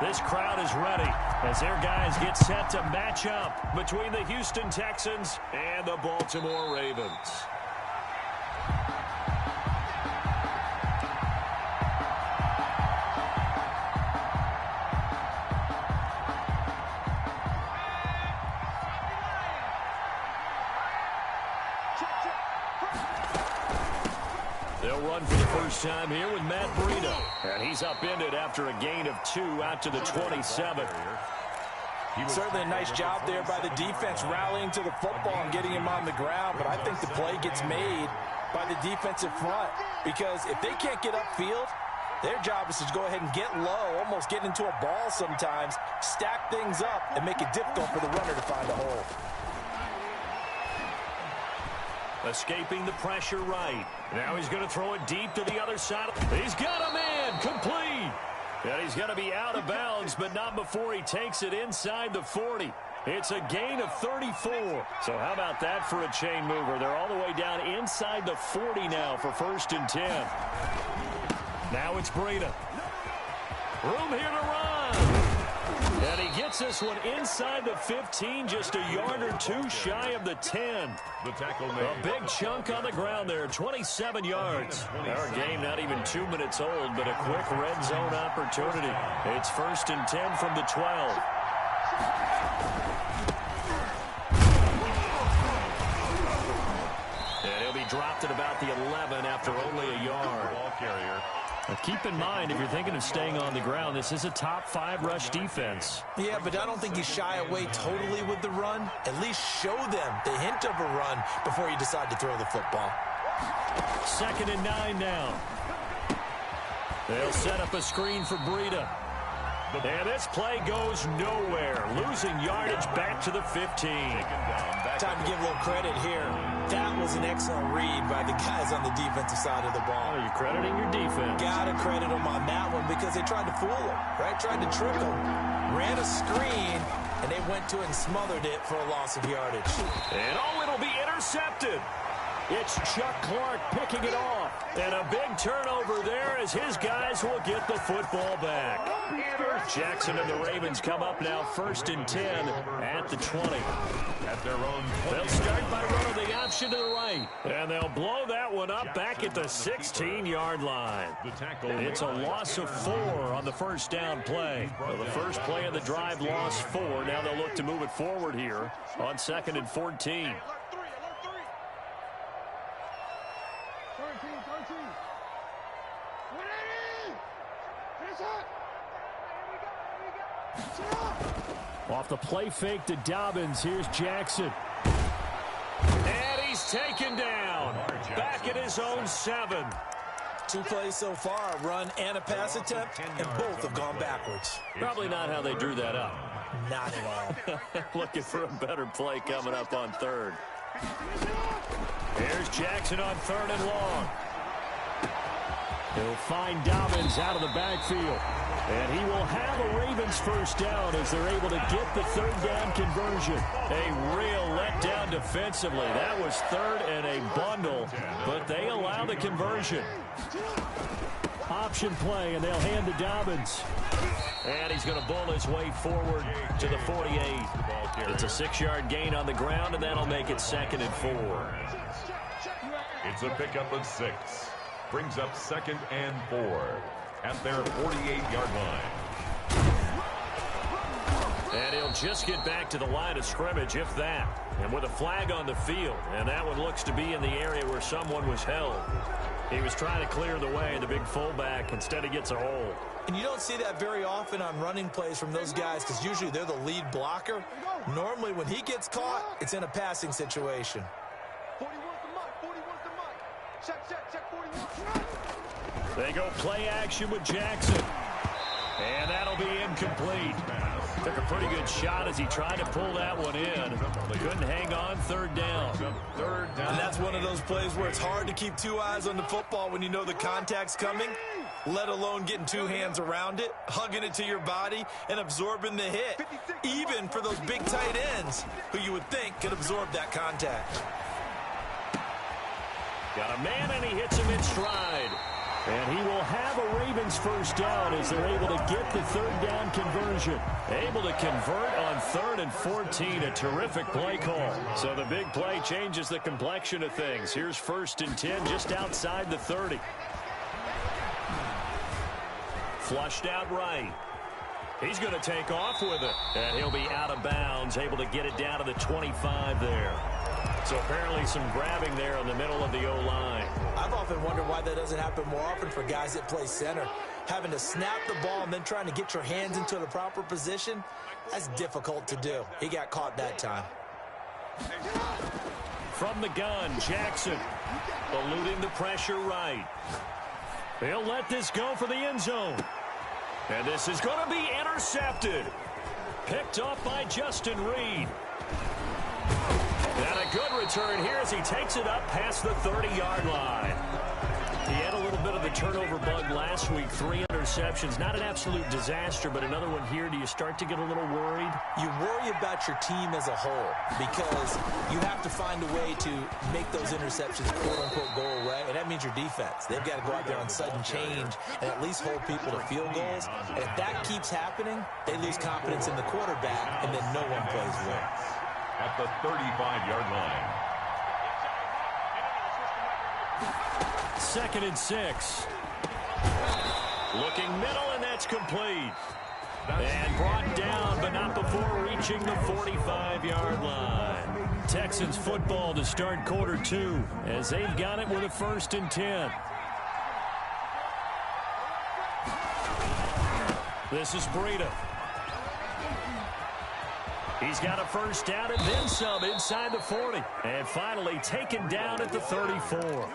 This crowd is ready as their guys get set to match up between the Houston Texans and the Baltimore Ravens. They'll run for the first time here with Matt Breida. And he's upended after a gain of 2 out to the 27. Certainly a nice job there by the defense rallying to the football and getting him on the ground. But I think the play gets made by the defensive front. Because if they can't get upfield, their job is to go ahead and get low, almost get into a ball sometimes, stack things up, and make it difficult for the runner to find a hole. Escaping the pressure right. Now he's going to throw it deep to the other side. He's got a man complete. And he's going to be out of bounds, but not before he takes it inside the 40. It's a gain of 34. So how about that for a chain mover? They're all the way down inside the 40 now for 1st and 10. Now it's Breida. Room here to run. And he gets this one inside the 15, just a yard or 2 shy of the 10. A big chunk on the ground there, 27 yards. Our game not even 2 minutes old, but a quick red zone opportunity. It's 1st and 10 from the 12. And he'll be dropped at about the 11 after only a yard. Ball carrier. Now keep in mind, if you're thinking of staying on the ground, this is a top 5 rush defense. Yeah, but I don't think you shy away totally with the run. At least show them the hint of a run before you decide to throw the football. 2nd and 9 now. They'll set up a screen for Breida. And this play goes nowhere. Losing yardage back to the 15. Time to give a little credit here. That was an excellent read by the guys on the defensive side of the ball. Oh, you're crediting your defense. Got to credit them on that one because they tried to fool him, right? Tried to trick him. Ran a screen, and they went to it and smothered it for a loss of yardage. And oh, it'll be intercepted. It's Chuck Clark picking it off. And a big turnover there as his guys will get the football back. Jackson and the Ravens come up now 1st and 10 at the 20. At their own 20. They'll start by running the option to the right. And they'll blow that one up back at the 16-yard line. It's a loss of 4 on the first down play. Well, the first play of the drive lost 4. Now they'll look to move it forward here on 2nd and 14. Off the play fake to Dobbins. Here's Jackson. And he's taken down. Back at his own 7. 2 plays so far, a run and a pass attempt, and both have gone backwards. Probably not how they drew that up. Not at all. Looking for a better play coming up on 3rd. Here's Jackson on 3rd and long. He'll find Dobbins out of the backfield. And he will have a Ravens first down as they're able to get the 3rd down conversion. A real letdown defensively. That was 3rd and a bundle, but they allow the conversion. Option play, and they'll hand to Dobbins. And he's going to bull his way forward to the 48. It's a 6-yard gain on the ground, and that'll make it 2nd and 4. It's a pickup of 6. Brings up 2nd and 4 at their 48-yard line. And he'll just get back to the line of scrimmage, if that. And with a flag on the field, and that one looks to be in the area where someone was held. He was trying to clear the way, the big fullback instead he gets a hold. And you don't see that very often on running plays from those guys because usually they're the lead blocker. Normally when he gets caught, it's in a passing situation. They go play action with Jackson. And that'll be incomplete. Took a pretty good shot as he tried to pull that one in. But couldn't hang on. 3rd down. And that's one of those plays where it's hard to keep 2 eyes on the football when you know the contact's coming, let alone getting 2 hands around it, hugging it to your body, and absorbing the hit. Even for those big tight ends who you would think could absorb that contact. Got a man, and he hits him in stride. And he will have a Ravens first down as they're able to get the third down conversion. Able to convert on 3rd and 14. A terrific play call. So the big play changes the complexion of things. Here's 1st and 10 just outside the 30. Flushed out right. He's going to take off with it. And he'll be out of bounds, able to get it down to the 25 there. So apparently some grabbing there in the middle of the O-line. I've often wondered why that doesn't happen more often for guys that play center. Having to snap the ball and then trying to get your hands into the proper position, that's difficult to do. He got caught that time. From the gun, Jackson eluding the pressure right. He'll let this go for the end zone. And this is going to be intercepted. Picked off by Justin Reed. And a good return here as he takes it up past the 30-yard line. He had a little bit of the turnover bug last week. 3 interceptions. Not an absolute disaster, but another one here. Do you start to get a little worried? You worry about your team as a whole because you have to find a way to make those interceptions quote-unquote go away, and that means your defense. They've got to go out there on sudden change and at least hold people to field goals. And if that keeps happening, they lose confidence in the quarterback, and then no one plays well. At the 35-yard line. 2nd and 6. Looking middle, and that's complete. And brought down, but not before reaching the 45-yard line. Texans football to start quarter 2 as they've got it with a 1st and 10. This is Breida. He's got a first down and then some inside the 40. And finally taken down at the 34.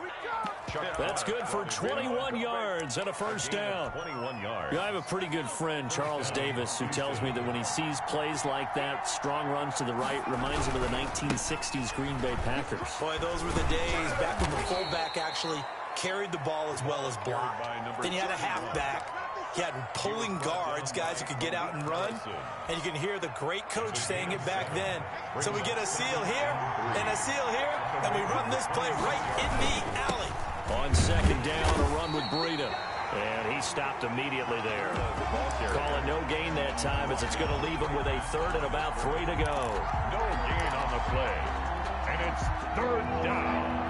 That's good for 21 yards and a first down. 21 yards. Yeah, I have a pretty good friend, Charles Davis, who tells me that when he sees plays like that, strong runs to the right, reminds him of the 1960s Green Bay Packers. Boy, those were the days back when the fullback actually carried the ball as well as blocked. Then you had a halfback. You had pulling guards, guys who could get out and run. And you can hear the great coach saying it back then. So we get a seal here and a seal here, and we run this play right in the alley. On 2nd down, a run with Breida. And he stopped immediately there. Calling no gain that time as it's going to leave him with a 3rd and about 3 to go. No gain on the play. And it's 3rd down.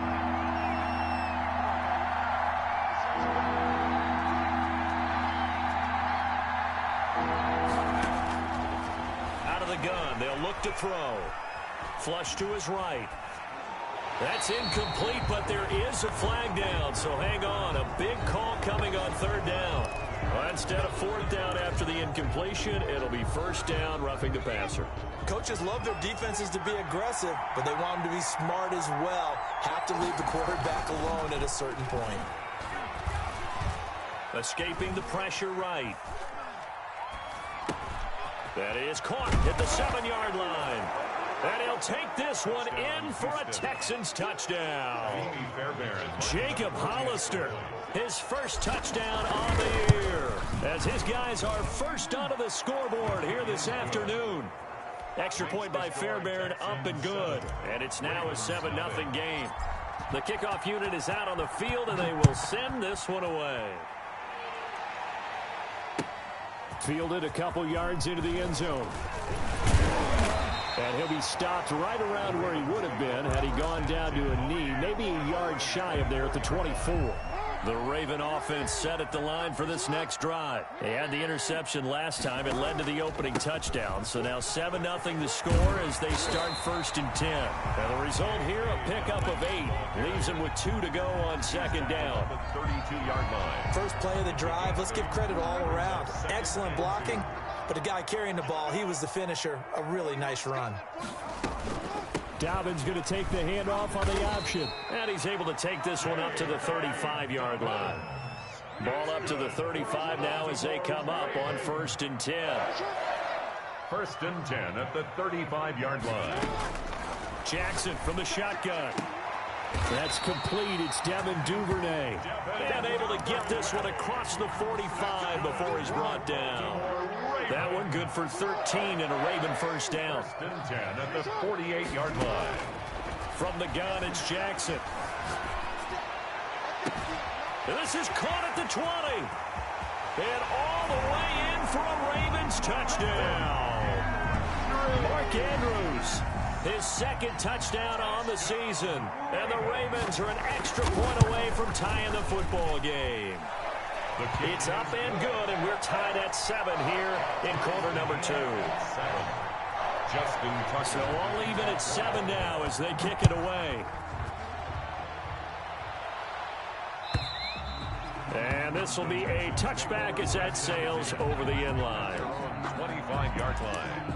Gun. They'll look to throw. Flush to his right. That's incomplete, but there is a flag down, so hang on. A big call coming on 3rd down. Well, instead of 4th down after the incompletion, it'll be 1st down, roughing the passer. Coaches love their defenses to be aggressive, but they want them to be smart as well. Have to leave the quarterback alone at a certain point. Escaping the pressure right. That is caught at the 7-yard line. And he'll take this one in for a Texans touchdown. Jacob Hollister, his first touchdown on the year, as his guys are first onto the scoreboard here this afternoon. Extra point by Fairbairn, up and good. And it's now a 7-0 game. The kickoff unit is out on the field, and they will send this one away. Fielded a couple yards into the end zone. And he'll be stopped right around where he would have been had he gone down to a knee, maybe a yard shy of there at the 24. The Raven offense set at the line for this next drive. They had the interception last time. It led to the opening touchdown. So now 7-0 the score as they start 1st and 10. And the result here, a pickup of 8. Leaves them with 2 to go on 2nd down. 32-yard line. First play of the drive. Let's give credit all around. Excellent blocking. But the guy carrying the ball, he was the finisher. A really nice run. Dobbins going to take the handoff on the option. And he's able to take this one up to the 35-yard line. Ball up to the 35 now as they come up on 1st and 10. 1st and 10 at the 35-yard line. Jackson from the shotgun. That's complete. It's Devin Duvernay. And able to get this one across the 45 before he's brought down. That one good for 13 and a Raven first down. 1st and 10 at the 48-yard line. From the gun, it's Jackson. And this is caught at the 20. And all the way in for a Ravens touchdown. Mark Andrews, his second touchdown on the season. And the Ravens are an extra point away from tying the football game. It's up and good, and we're tied at 7 here in quarter number 2. So all even at 7 now as they kick it away. And this will be a touchback as that sails over the end line. 25-yard line.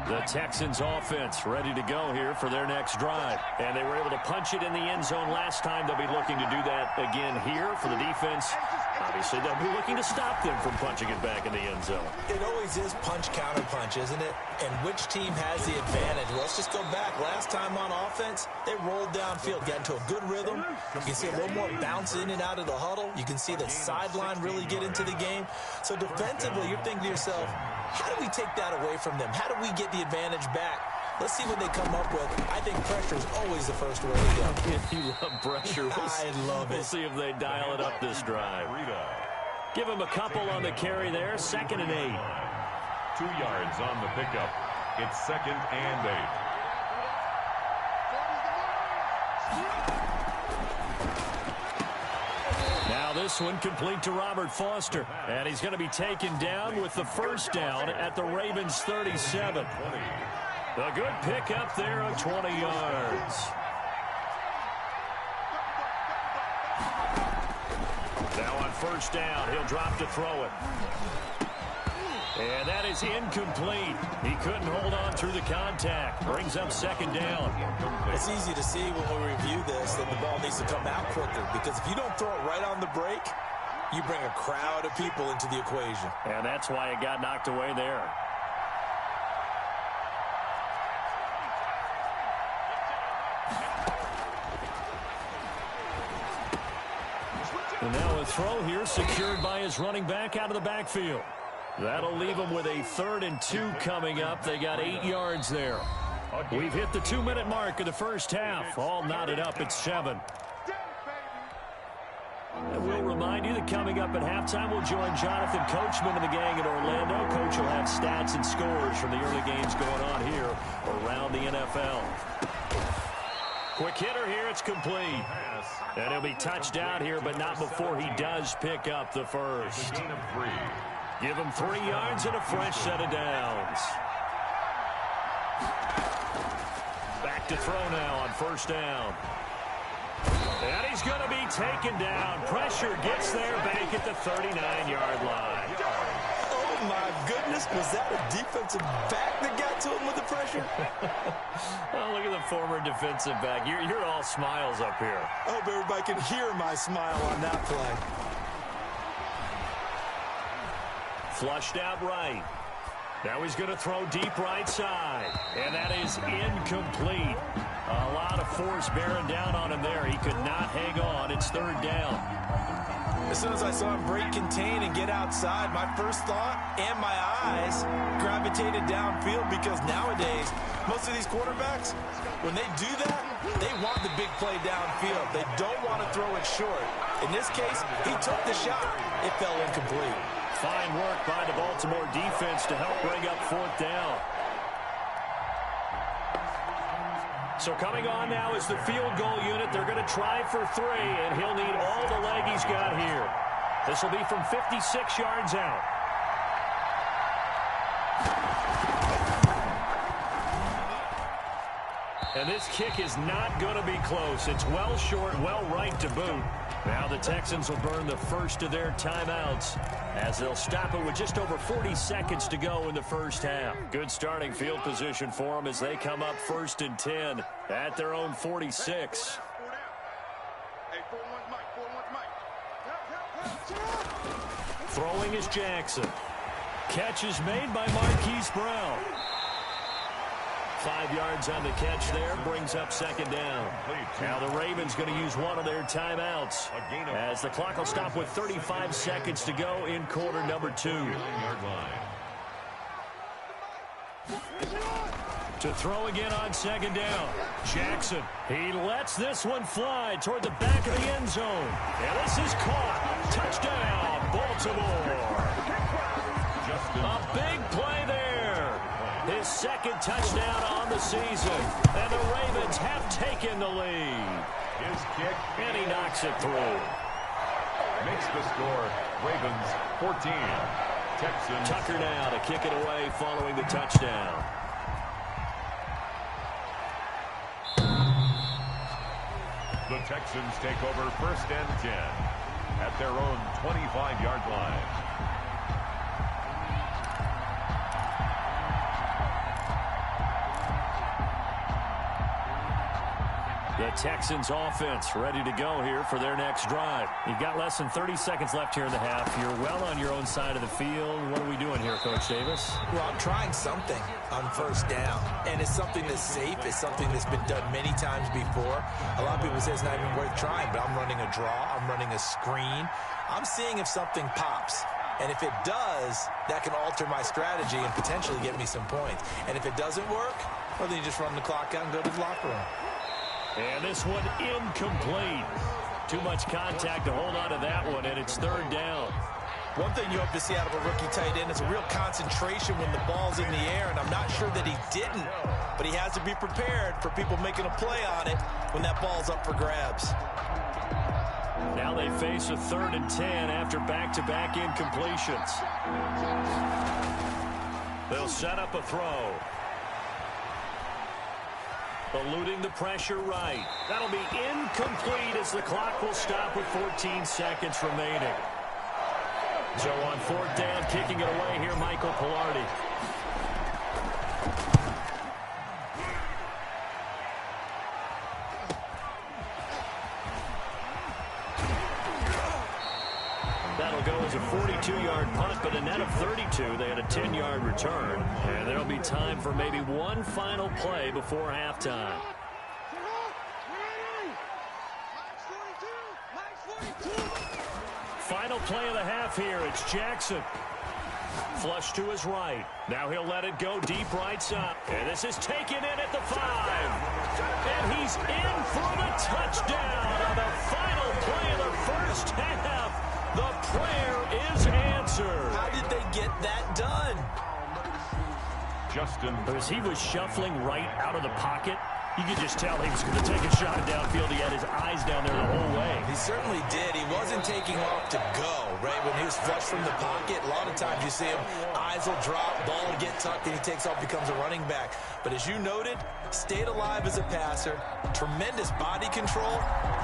The Texans offense ready to go here for their next drive. And they were able to punch it in the end zone last time. They'll be looking to do that again here for the defense. Obviously, they'll be looking to stop them from punching it back in the end zone. It always is punch-counter-punch, isn't it? And which team has the advantage? Well, let's just go back. Last time on offense, they rolled downfield, got into a good rhythm. You can see a little more bounce in and out of the huddle. You can see the sideline really get into the game. So defensively, you're thinking to yourself, how do we take that away from them? How do we get the advantage back? Let's see what they come up with. I think pressure is always the first way to go. You love pressure. I love it. We'll see if they dial it up this drive. Give him a couple on the carry there. 2nd and 8. 2 yards on the pickup. It's 2nd and 8. Now this one complete to Robert Foster. And he's going to be taken down with the first down at the Ravens 37. A good pickup there of 20 yards. Now on first down, he'll drop to throw it. And that is incomplete. He couldn't hold on through the contact. Brings up 2nd down. It's easy to see when we review this that the ball needs to come out quicker, because if you don't throw it right on the break, you bring a crowd of people into the equation. And that's why it got knocked away there. And now a throw here secured by his running back out of the backfield. That'll leave them with a 3rd and 2 coming up. They got 8 yards there. We've hit the 2-minute mark of the first half. All knotted up at 7. And we'll remind you that coming up at halftime, we'll join Jonathan Coachman and the gang in Orlando. Coach will have stats and scores from the early games going on here around the NFL. Quick hitter here. It's complete. And he'll be touched out here, but not before he does pick up the first. Give him 3 yards and a fresh set of downs. Back to throw now on first down. And he's going to be taken down. Pressure gets there back at the 39-yard line. Oh, my goodness. Was that a defensive back that got to him with the pressure? Oh, look at the former defensive back. You're all smiles up here. I hope everybody can hear my smile on that play. Flushed out right. Now he's going to throw deep right side. And that is incomplete. A lot of force bearing down on him there. He could not hang on. It's 3rd down. As soon as I saw him break contain and get outside, my first thought and my eyes gravitated downfield, because nowadays, most of these quarterbacks, when they do that, they want the big play downfield. They don't want to throw it short. In this case, he took the shot. It fell incomplete. Fine work by the Baltimore defense to help bring up 4th down. So coming on now is the field goal unit. They're going to try for 3, and he'll need all the leg he's got here. This will be from 56 yards out. And this kick is not going to be close. It's well short, well right to boot. Now the Texans will burn the first of their timeouts as they'll stop it with just over 40 seconds to go in the first half. Good starting field position for them as they come up 1st and 10 at their own 46. Throwing is Jackson. Catch is made by Marquise Brown. 5 yards on the catch there, brings up 2nd down. Now the Ravens going to use one of their timeouts as the clock will stop with 35 seconds to go in quarter number 2. To throw again on second down. Jackson. He lets this one fly toward the back of the end zone. And this is caught. Touchdown, Baltimore. A big play there. His second touchdown on the season. And the Ravens have taken the lead. His kick. And he knocks it through. Makes the score. Ravens 14. Texans. Tucker now to kick it away following the touchdown. The Texans take over 1st and 10 at their own 25-yard line. The Texans offense ready to go here for their next drive. You've got less than 30 seconds left here in the half. You're well on your own side of the field. What are we doing here, Coach Davis? Well, I'm trying something on 1st down, and it's something that's safe. It's something that's been done many times before. A lot of people say it's not even worth trying, but I'm running a draw. I'm running a screen. I'm seeing if something pops. And if it does, that can alter my strategy and potentially get me some points. And if it doesn't work, well, then you just run the clock out and go to the locker room. And this one incomplete. Too much contact to hold on to that one, and it's 3rd down. One thing you hope to see out of a rookie tight end is a real concentration when the ball's in the air, and I'm not sure that he didn't, but he has to be prepared for people making a play on it when that ball's up for grabs. Now they face a 3rd and 10 after back-to-back incompletions. They'll set up a throw. Eluding the pressure right. That'll be incomplete as the clock will stop with 14 seconds remaining. So on 4th down, kicking it away here, Michael Pilardi. That'll go as a 42-yard punt, but a net of 32. They had a 10-yard return. And there'll be time for maybe one final play before halftime. Final play of the half here. It's Jackson. Flush to his right. Now he'll let it go deep right side. And this is taken in at the 5. And he's in for the touchdown on the final play of the first half. The prayer is answered. How did they get that done? Justin. As he was shuffling right out of the pocket, you could just tell he was going to take a shot downfield. He had his eyes down there the whole way. He certainly did. He wasn't taking off to go, right? When he was flush from the pocket, a lot of times you see him, eyes will drop, ball will get tucked, and he takes off, becomes a running back. But as you noted, stayed alive as a passer, tremendous body control,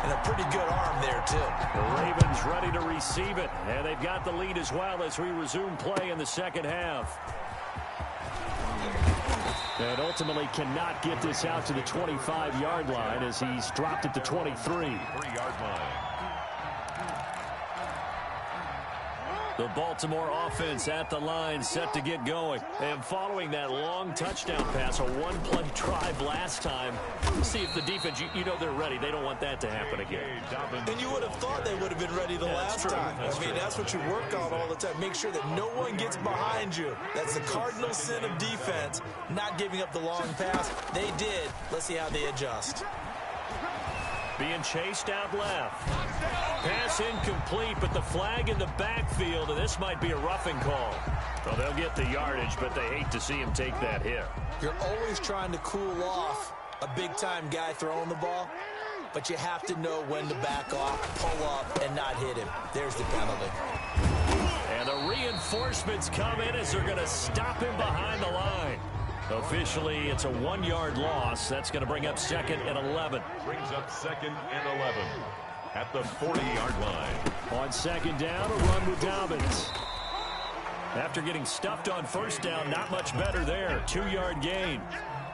and a pretty good arm there, too. The Ravens ready to receive it, and they've got the lead as well as we resume play in the second half. And ultimately cannot get this out to the 25-yard line as he's dropped it to 23. 3-yard line. The Baltimore offense at the line, set to get going. And following that long touchdown pass, a one-play drive last time, see if the defense, you know they're ready. They don't want that to happen again. And you would have thought they would have been ready the last time. I mean, that's what you work on all the time. Make sure that no one gets behind you. That's the cardinal sin of defense, not giving up the long pass. They did. Let's see how they adjust. Being chased out left. Pass incomplete, but the flag in the backfield, and this might be a roughing call. Well, they'll get the yardage, but they hate to see him take that hit. You're always trying to cool off a big-time guy throwing the ball, but you have to know when to back off, pull up, and not hit him. There's the penalty. And the reinforcements come in as they're going to stop him behind the line. Officially, it's a 1-yard loss. That's going to bring up 2nd and 11. Brings up 2nd and 11 at the 40-yard line. On 2nd down, a run with Dobbins. After getting stuffed on 1st down, not much better there. 2-yard gain.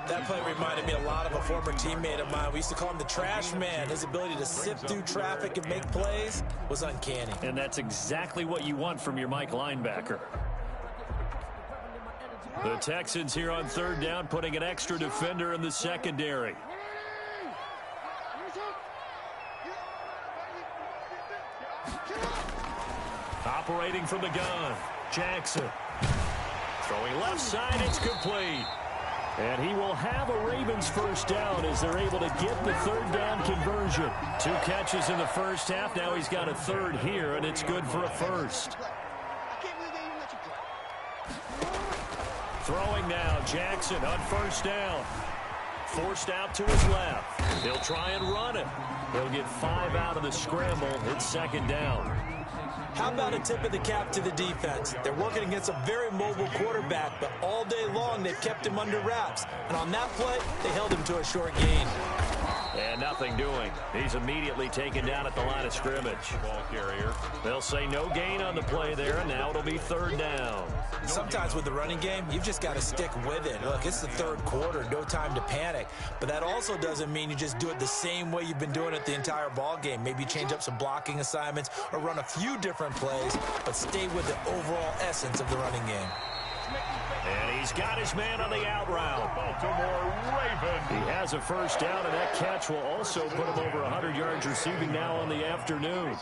That play reminded me a lot of a former teammate of mine. We used to call him the trash man. His ability to sift through traffic and make plays was uncanny. And that's exactly what you want from your Mike linebacker. The Texans here on 3rd down, putting an extra defender in the secondary. Operating from the gun, Jackson. Throwing left side, it's complete. And he will have a Ravens first down as they're able to get the third down conversion. 2 catches in the first half. Now he's got a third here, and it's good for a first. Throwing now, Jackson on first down. Forced out to his left. He'll try and run it. He'll get 5 out of the scramble. It's second down. How about a tip of the cap to the defense? They're working against a very mobile quarterback, but all day long they've kept him under wraps. And on that play, they held him to a short gain. And nothing doing. He's immediately taken down at the line of scrimmage. Ball carrier. They'll say no gain on the play there, and now it'll be third down. Sometimes with the running game, you've just got to stick with it. Look, it's the third quarter, no time to panic. But that also doesn't mean you just do it the same way you've been doing it the entire ball game. Maybe change up some blocking assignments or run a few different plays, but stay with the overall essence of the running game. And he's got his man on the out route. Baltimore Ravens. He has a first down, and that catch will also put him over 100 yards receiving now on the afternoon.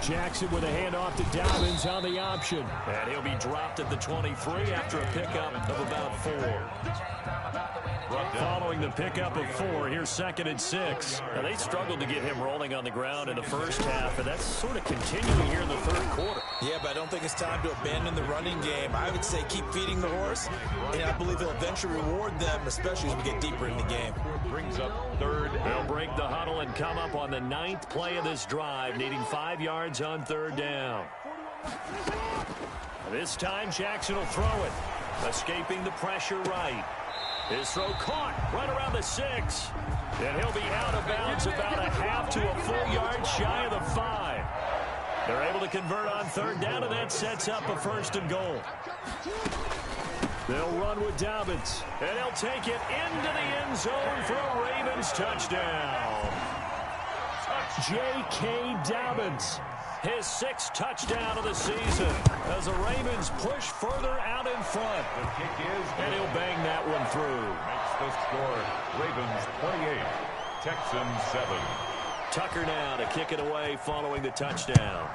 Jackson with a handoff to Dobbins on the option. And he'll be dropped at the 23 after a pickup of about 4. Following the pickup of 4, here's 2nd and 6. Now, they struggled to get him rolling on the ground in the first half, and that's sort of continuing here in the third quarter. Yeah, but I don't think it's time to abandon the running game. I would say keep feeding the horse, and I believe he'll eventually reward them, especially as we get deeper in the game. Brings up third. They'll break the huddle and come up on the 9th play of this drive, needing 5 yards on third down. This time, Jackson will throw it, escaping the pressure right. His throw caught right around the 6. And he'll be out of bounds about a half to a full yard shy of the 5. They're able to convert on third down, and that sets up a 1st and goal. They'll run with Dobbins, and he'll take it into the end zone for a Ravens touchdown. J.K. Dobbins, his 6th touchdown of the season as the Ravens push further out in front. The kick is, and he'll bang that one through. Makes the score Ravens 28, Texans 7. Tucker now to kick it away following the touchdown.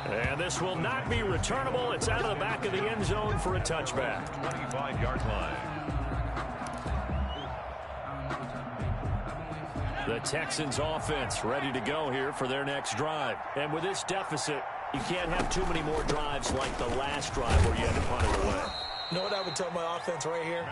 And this will not be returnable. It's out of the back of the end zone for a touchback. 25-yard line. The Texans offense ready to go here for their next drive. And with this deficit, you can't have too many more drives like the last drive where you had to punt it away. You know what I would tell my offense right here?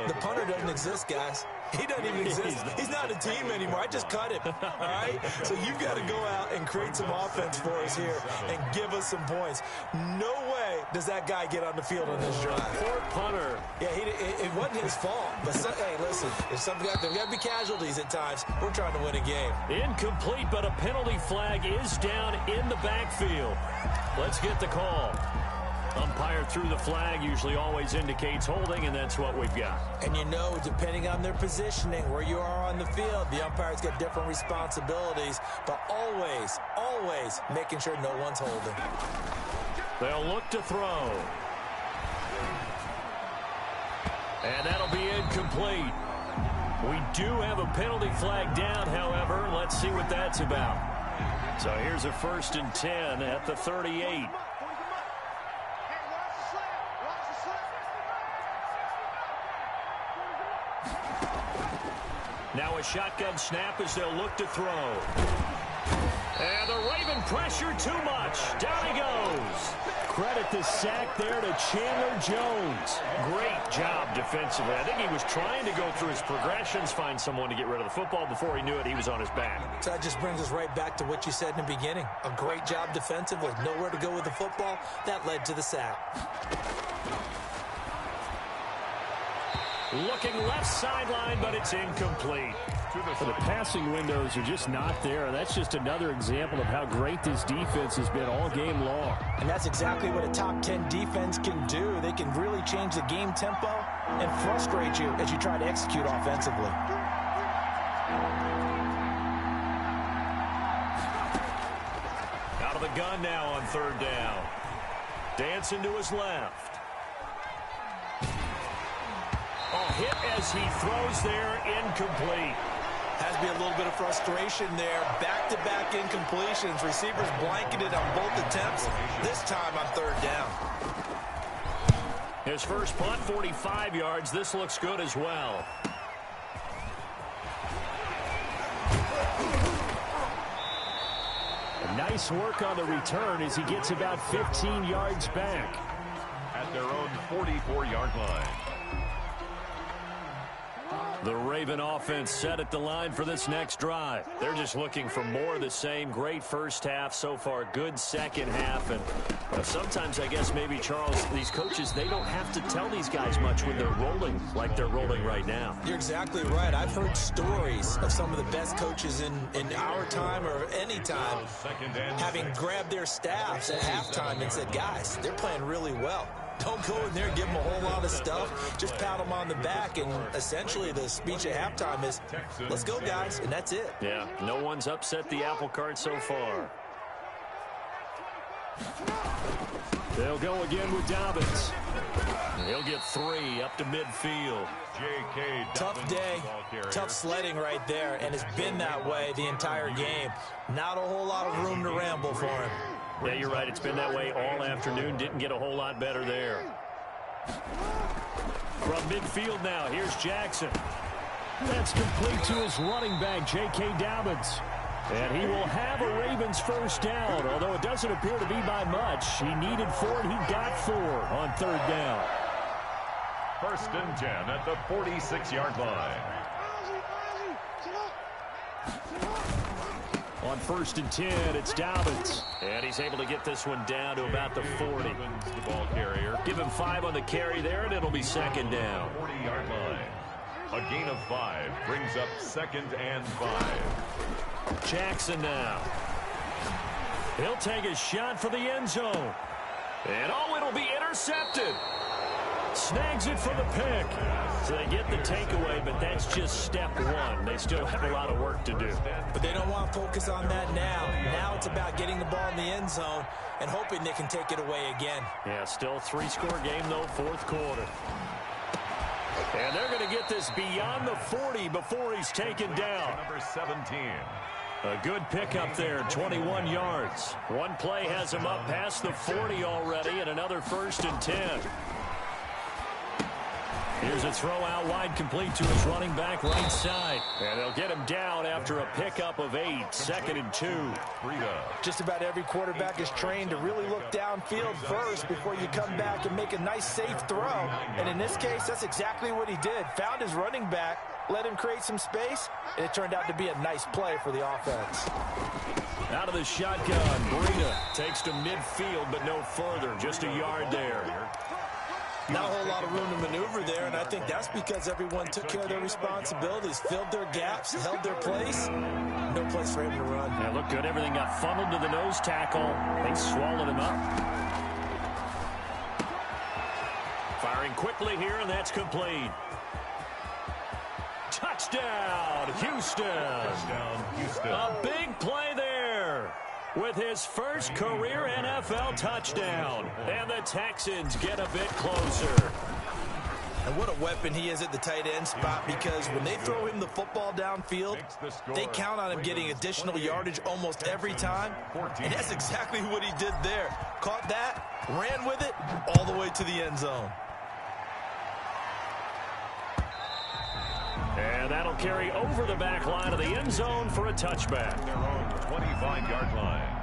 The punter doesn't exist, guys. He doesn't even exist. He's not a team anymore. I just cut him. All right? So you've got to go out and create some offense for us here and give us some points. No way does that guy get on the field on this drive. Poor punter. Yeah, it wasn't his fault. But, hey, listen, if something got there, we got to be casualties at times. We're trying to win a game. Incomplete, but a penalty flag is down in the backfield. Let's get the call. Umpire threw the flag, usually always indicates holding, and that's what we've got. And you know, depending on their positioning, where you are on the field, the umpire's got different responsibilities, but always, always making sure no one's holding. They'll look to throw. And that'll be incomplete. We do have a penalty flag down, however. Let's see what that's about. So here's a 1st and 10 at the 38. Now a shotgun snap as they'll look to throw. And the Raven pressure too much. Down he goes. Credit the sack there to Chandler Jones. Great job defensively. I think he was trying to go through his progressions, find someone to get rid of the football. Before he knew it, he was on his back. So that just brings us right back to what you said in the beginning. A great job defensively. Nowhere to go with the football. That led to the sack. Looking left sideline, but it's incomplete. The passing windows are just not there. That's just another example of how great this defense has been all game long. And that's exactly what a top 10 defense can do. They can really change the game tempo and frustrate you as you try to execute offensively. Out of the gun now on third down. Dancing to his left. A hit as he throws there, incomplete. Has to be a little bit of frustration there. Back-to-back incompletions. Receivers blanketed on both attempts. This time on third down. His first punt, 45 yards. This looks good as well. Nice work on the return as he gets about 15 yards back. At their own 44-yard line. The Raven offense set at the line for this next drive. They're just looking for more of the same. Great first half so far. Good second half. And sometimes, I guess, maybe, Charles, these coaches, they don't have to tell these guys much when they're rolling like they're rolling right now. You're exactly right. I've heard stories of some of the best coaches in our time or any time having grabbed their staffs at halftime and said, guys, they're playing really well. Don't go in there and give them a whole lot of stuff. Just pat them on the back, and essentially the speech at halftime is, let's go, guys, and that's it. Yeah, no one's upset the apple cart so far. They'll go again with Dobbins. He'll get 3 up to midfield. Tough day, tough sledding right there, and it's been that way the entire game. Not a whole lot of room to ramble for him. Yeah, you're right. It's been that way all afternoon. Didn't get a whole lot better there. From midfield now, here's Jackson. That's complete to his running back, J.K. Dobbins. And he will have a Ravens first down, although it doesn't appear to be by much. He needed 4, and he got 4 on third down. First and 10 at the 46-yard line. On first and 10, it's Dobbins. And he's able to get this one down to about the 40. The ball carrier. Give him 5 on the carry there, and it'll be second down. 40-yard line. A gain of 5 brings up second and 5. Jackson now. He'll take a shot for the end zone. And it'll be intercepted. Snags it for the pick. So they get the takeaway, but that's just step 1. They still have a lot of work to do. But they don't want to focus on that now. Now it's about getting the ball in the end zone and hoping they can take it away again. Yeah, still 3-score game, though, fourth quarter. And they're going to get this beyond the 40 before he's taken down. Number 17. A good pickup there, 21 yards. One play has him up past the 40 already, and another first and 10. Here's a throw out wide, complete to his running back right side. And they'll get him down after a pickup of 8, second and 2. Just about every quarterback is trained to really look downfield first before you come back and make a nice, safe throw. And in this case, that's exactly what he did. Found his running back, let him create some space, and it turned out to be a nice play for the offense. Out of the shotgun, Breida takes to midfield, but no further, just a yard there. Not a whole lot of room to maneuver there, and I think that's because everyone took care of their responsibilities, filled their gaps, held their place. No place for him to run. Yeah, looked good. Everything got funneled to the nose tackle. They swallowed him up. Firing quickly here, and that's complete. Touchdown, Houston. Touchdown, Houston. A big play there with his first career NFL touchdown. And the Texans get a bit closer. And what a weapon he is at the tight end spot, because when they throw him the football downfield, they count on him getting additional yardage almost every time. And that's exactly what he did there. Caught that, ran with it, all the way to the end zone. And that'll carry over the back line of the end zone for a touchback. Their own 25-yard line.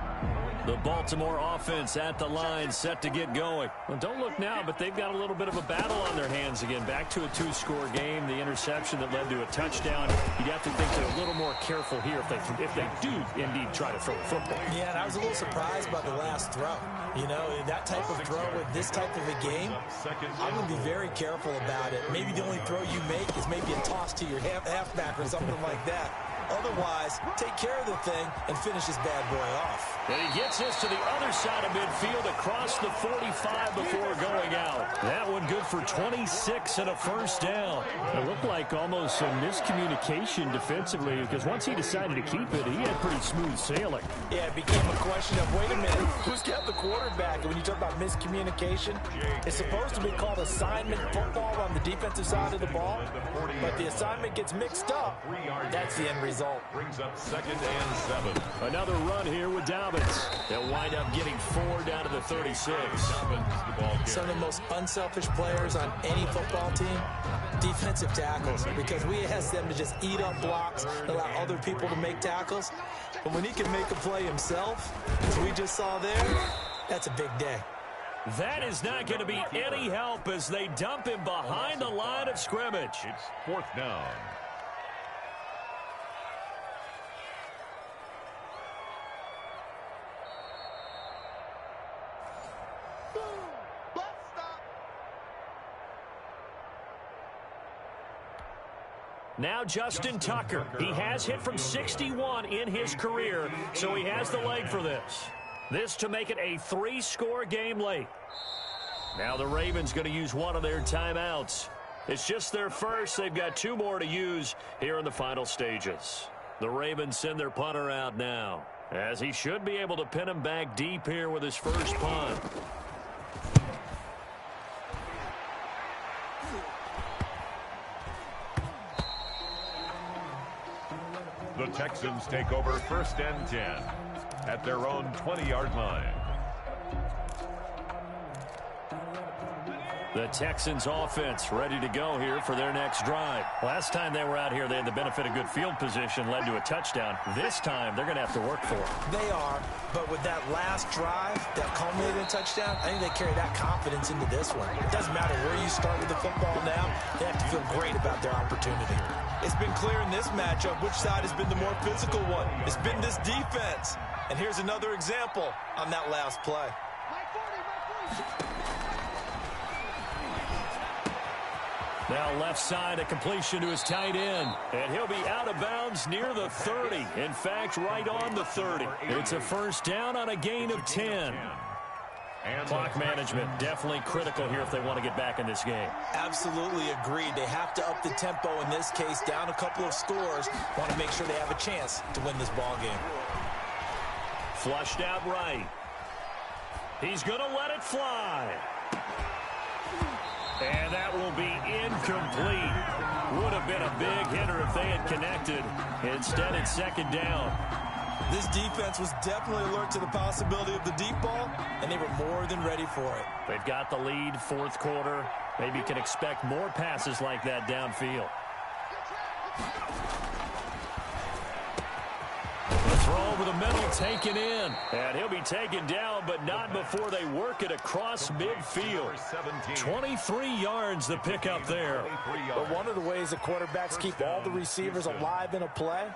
The Baltimore offense at the line, set to get going. Well, don't look now, but they've got a little bit of a battle on their hands again. Back to a 2-score game. The interception that led to a touchdown. You'd have to think they're a little more careful here if they do indeed try to throw the football. Yeah, and I was a little surprised by the last throw. You know, that type of throw with this type of a game, I'm going to be very careful about it. Maybe the only throw you make is maybe a toss to your halfback or something like that. Otherwise, take care of the thing and finish this bad boy off. And he gets this to the other side of midfield across the 45 before going out. That one good for 26 and a first down. It looked like almost a miscommunication defensively because once he decided to keep it, he had pretty smooth sailing. Yeah, it became a question of, wait a minute, who's got the quarterback? And when you talk about miscommunication, it's supposed to be called assignment football on the defensive side of the ball, but the assignment gets mixed up. That's the end result. Brings up 2nd and 7. Another run here with Dobbins. They'll wind up getting 4 down to the 36. Some of the most unselfish players on any football team, defensive tackles, because we ask them to just eat up blocks and allow other people to make tackles. But when he can make a play himself, as we just saw there, that's a big day. That is not going to be any help as they dump him behind the line of scrimmage. It's 4th down. Now Justin Tucker. He has hit from 61 in his career, so he has the leg for this. This to make it a 3-score game late. Now the Ravens going to use one of their timeouts. It's just their first. They've got 2 more to use here in the final stages. The Ravens send their punter out now, as he should be able to pin him back deep here with his first punt. The Texans take over 1st and 10 at their own 20-yard line. The Texans offense ready to go here for their next drive. Last time they were out here, they had the benefit of good field position, led to a touchdown. This time, they're going to have to work for it. They are, but with that last drive that culminated in a touchdown, I think they carry that confidence into this one. It doesn't matter where you start with the football now. They have to feel great about their opportunity. It's been clear in this matchup which side has been the more physical one. It's been this defense. And here's another example on that last play. Now left side, a completion to his tight end. And he'll be out of bounds near the 30. In fact, right on the 30. It's a first down on a gain of 10. Clock management definitely critical here if they want to get back in this game. Absolutely agreed. They have to up the tempo in this case, down a couple of scores. Want to make sure they have a chance to win this ball game. Flushed out right. He's going to let it fly. And that will be incomplete. Would have been a big hitter if they had connected. Instead, it's 2nd down. This defense was definitely alert to the possibility of the deep ball, and they were more than ready for it. They've got the lead, 4th quarter. Maybe can expect more passes like that downfield. The throw over the middle, taken in. And he'll be taken down, but not before they work it across midfield. 23 yards the pickup there. But one of the ways the quarterbacks keep all the receivers alive in a play,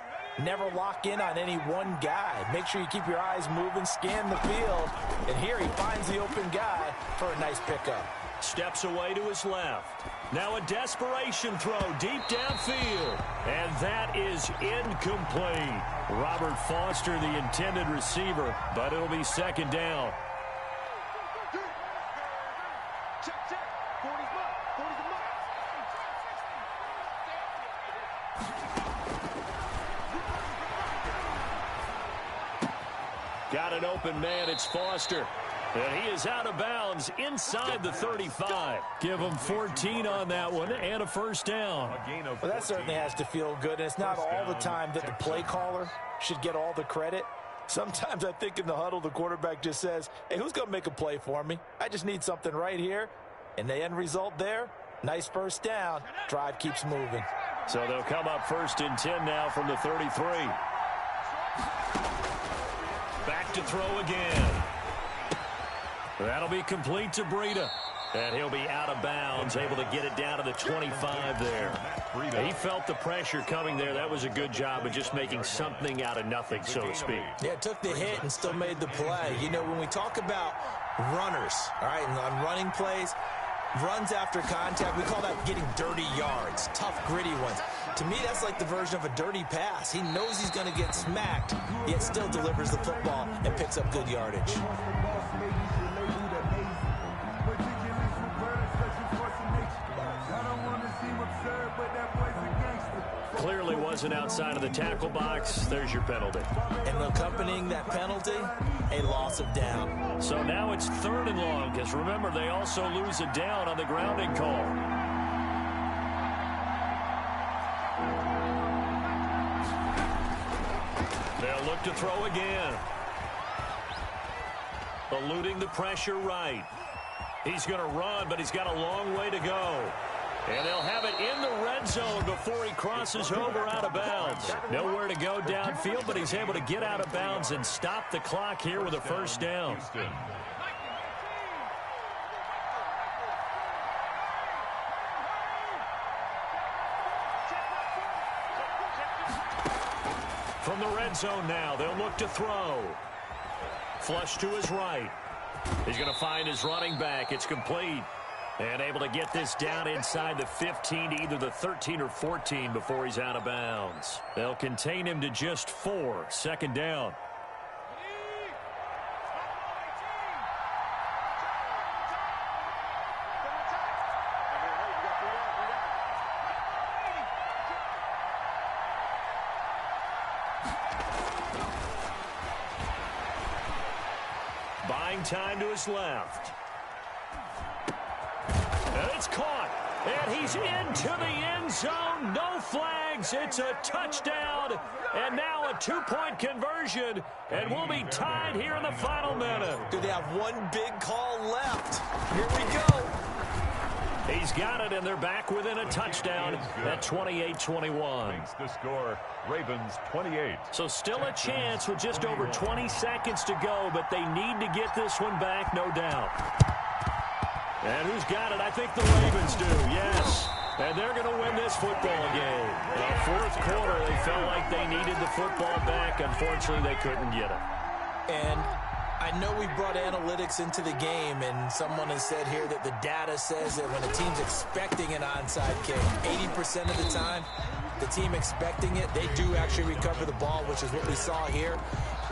never lock in on any one guy. Make sure you keep your eyes moving, scan the field. And here he finds the open guy for a nice pickup. Steps away to his left. Now a desperation throw deep downfield. And that is incomplete. Robert Foster, the intended receiver, but it'll be 2nd down. Got an open man, it's Foster. And he is out of bounds inside the 35. Give him 14 on that one and a first down. Well, that certainly has to feel good. And it's not all the time that the play caller should get all the credit. Sometimes I think in the huddle, the quarterback just says, hey, who's going to make a play for me? I just need something right here. And the end result there, nice first down. Drive keeps moving. So they'll come up 1st and 10 now from the 33. Back to throw again. That'll be complete to Breida. And he'll be out of bounds, able to get it down to the 25 there. He felt the pressure coming there. That was a good job of just making something out of nothing, so to speak. Yeah, took the hit and still made the play. You know, when we talk about runners, all right, and on running plays, Runs after contact, we call that getting dirty yards, tough, gritty ones. To me, that's like the version of a dirty pass. He knows he's going to get smacked, yet still delivers the football and picks up good yardage. Clearly wasn't outside of the tackle box. There's your penalty. And accompanying that penalty, a loss of down. So now it's 3rd and long, because remember, they also lose a down on the grounding call. They'll look to throw again. Eluding the pressure right. He's going to run, but he's got a long way to go. And they'll have it in the red zone before he crosses over out of bounds. Nowhere to go downfield, but he's able to get out of bounds and stop the clock here with a first down. From the red zone now, they'll look to throw. Flush to his right. He's going to find his running back. It's complete. And able to get this down inside the 15 to either the 13 or 14 before he's out of bounds. They'll contain him to just 4. 2nd down. Buying time to his left. And it's caught. And he's into the end zone. No flags. It's a touchdown. And now a 2-point conversion. And we'll be tied here in the final minute. Do they have one big call left? Here we go. He's got it, and they're back within a touchdown at 28-21. The score, Ravens 28. So still a chance with just over 20 seconds to go, but they need to get this one back, no doubt. And who's got it? I think the Ravens do, yes. And they're going to win this football game. In the 4th quarter, they felt like they needed the football back. Unfortunately, they couldn't get it. And I know we brought analytics into the game, and someone has said here that the data says that when a team's expecting an onside kick, 80% of the time, the team expecting it, they do actually recover the ball, which is what we saw here.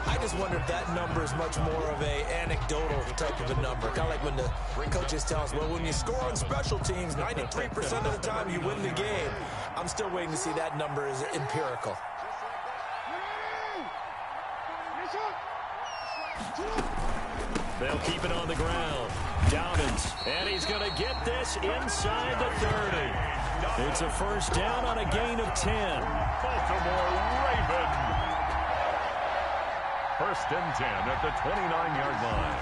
I just wonder if that number is much more of a anecdotal type of a number. Kind of like when the coaches tell us, well, when you score on special teams, 93% of the time you win the game. I'm still waiting to see that number is empirical. They'll keep it on the ground. Dobbins, and he's going to get this inside the 30. It's a first down on a gain of 10. Baltimore Ravens. 1st and 10 at the 29-yard line.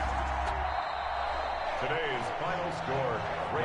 Today's final score, Ravens.